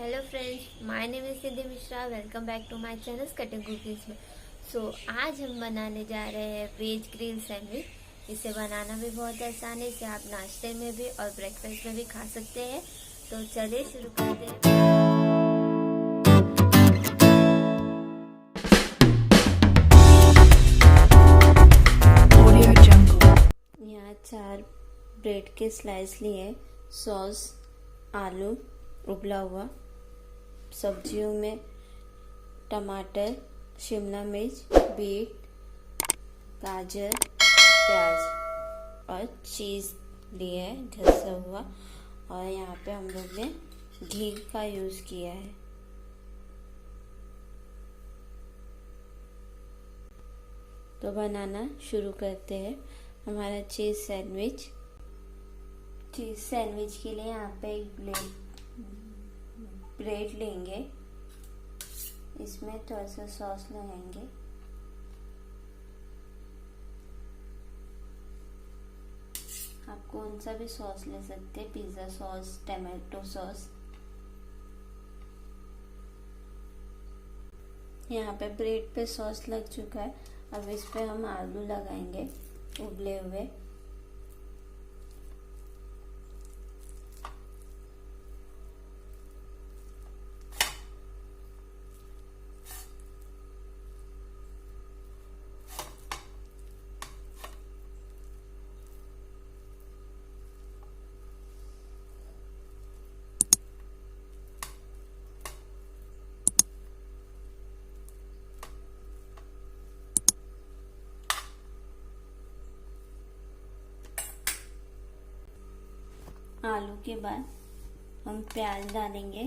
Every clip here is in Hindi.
Hello friends, my name is Siddhi Mishra. Welcome back to my channel Cutting Cookies में। आज हम बनाने जा रहे हैं वेज ग्रिल सैंडविच। इसे बनाना भी बहुत आसान है। इसे आप नाश्ते में भी और ब्रेकफास्ट में भी खा सकते हैं। तो चलिए शुरू करते हैं। यहाँ 4 ब्रेड के स्लाइस लिए, सॉस, आलू उबला हुआ, सब्जियों में टमाटर, शिमला मिर्च, बीट, गाजर, प्याज और चीज़ लिए है घसा हुआ। और यहाँ पे हम लोग ने घी का यूज़ किया है। तो बनाना शुरू करते हैं हमारा चीज़ सैंडविच। चीज़ सैंडविच के लिए यहाँ पे एक ब्रेड लेंगे, इसमें थोड़ा सा सॉस लगाएंगे। आप कौन सा भी सॉस ले सकते हैं, पिज़्ज़ा सॉस, टमाटो सॉस। यहाँ पे ब्रेड पे सॉस लग चुका है। अब इस पे हम आलू लगाएंगे उबले हुए। आलू के बाद हम प्याज डालेंगे।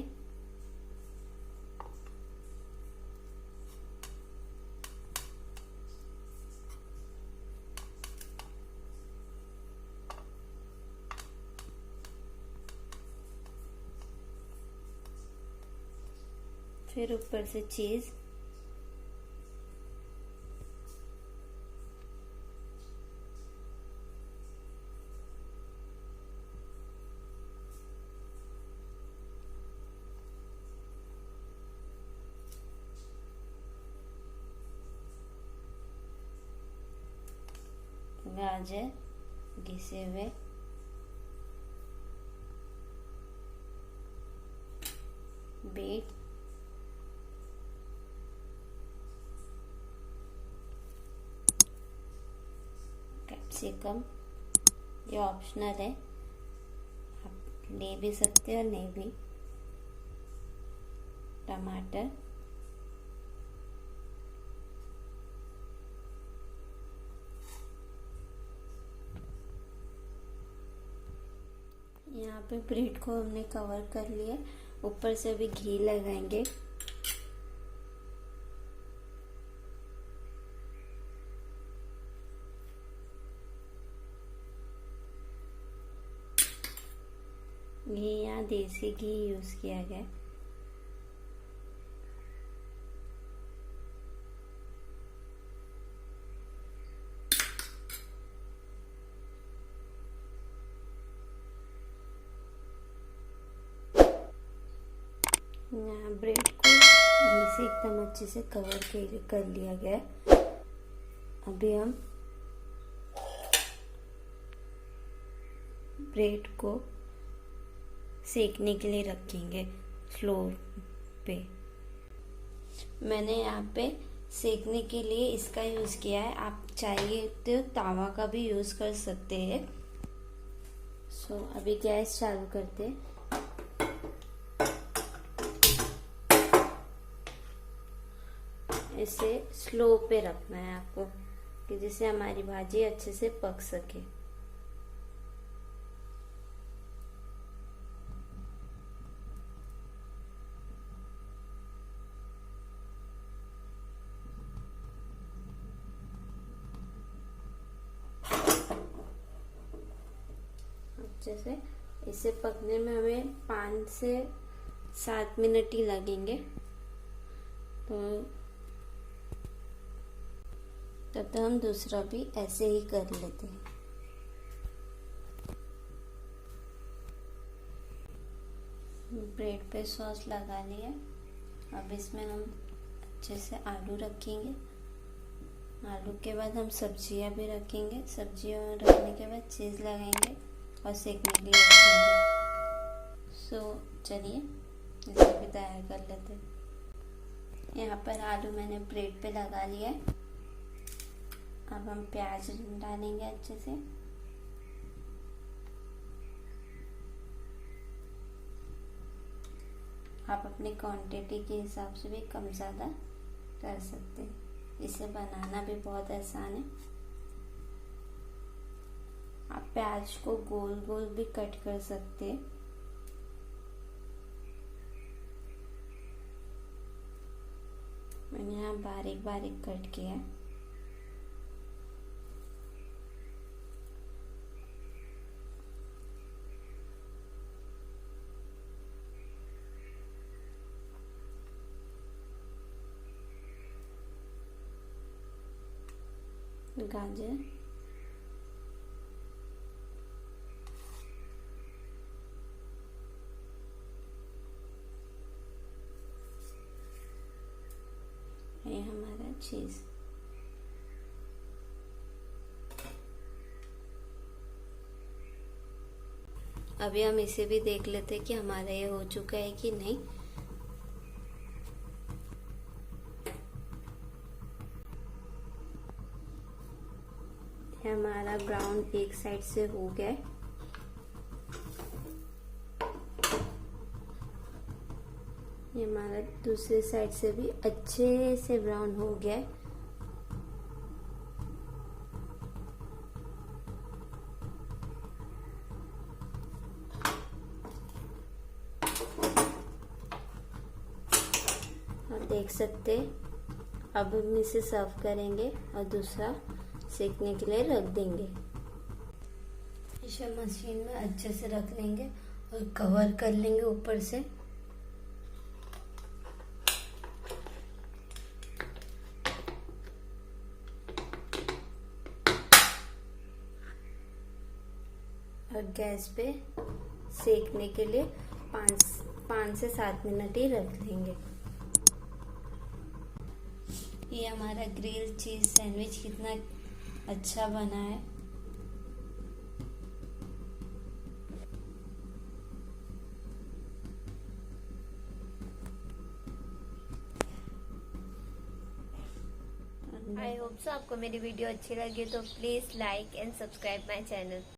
फिर ऊपर से चीज़, गाजर घिसे हुए, बीट, कैप्सिकम, ये ऑप्शनल है, आप ले भी सकते हो और नहीं भी। टमाटर, यहाँ पे ब्रेड को हमने कवर कर लिया। ऊपर से भी घी लगाएंगे। घी यहाँ देसी घी यूज किया गया। यहाँ ब्रेड को घी से एकदम अच्छे से कवर कर लिया गया है। अभी हम ब्रेड को सेकने के लिए रखेंगे स्लो पे। मैंने यहाँ पे सेकने के लिए इसका यूज़ किया है। आप चाहिए तो तावा का भी यूज़ कर सकते हैं। अभी गैस चालू करते हैं। इसे स्लो पे रखना है आपको, कि जिससे हमारी भाजी अच्छे से पक सके। अच्छे से इसे पकने में हमें 5 से 7 मिनट ही लगेंगे। तो तब तक हम दूसरा भी ऐसे ही कर लेते हैं। ब्रेड पे सॉस लगा लिया। अब इसमें हम अच्छे से आलू रखेंगे। आलू के बाद हम सब्जियां भी रखेंगे। सब्जियां रखने के बाद चीज़ लगाएंगे और सेकने के लिए रखेंगे। चलिए इसे भी तैयार कर लेते हैं। यहाँ पर आलू मैंने ब्रेड पे लगा लिया है। अब हम प्याज डालेंगे अच्छे से। आप अपनी क्वांटिटी के हिसाब से भी कम ज़्यादा कर सकते हैं। इसे बनाना भी बहुत आसान है। आप प्याज को गोल गोल भी कट कर सकते हैं। मैंने यहाँ बारीक बारीक कट किया है। गाजर, ये हमारा चीज़। अभी हम इसे भी देख लेते हैं कि हमारा ये हो चुका है कि नहीं। हमारा ब्राउन एक साइड से हो गया है। ये हमारा दूसरे साइड से भी अच्छे से ब्राउन हो गया है। और देख सकते हैं। अब हम इसे सर्व करेंगे और दूसरा सेकने के लिए रख देंगे। इसे मशीन में अच्छे से रख लेंगे और कवर कर लेंगे ऊपर से। और गैस पे सेकने के लिए 5 से 7 मिनट ही रख लेंगे। ये हमारा ग्रिल चीज सैंडविच कितना अच्छा बना है। आई होप सो आपको मेरी वीडियो अच्छी लगी तो please like and subscribe my channel.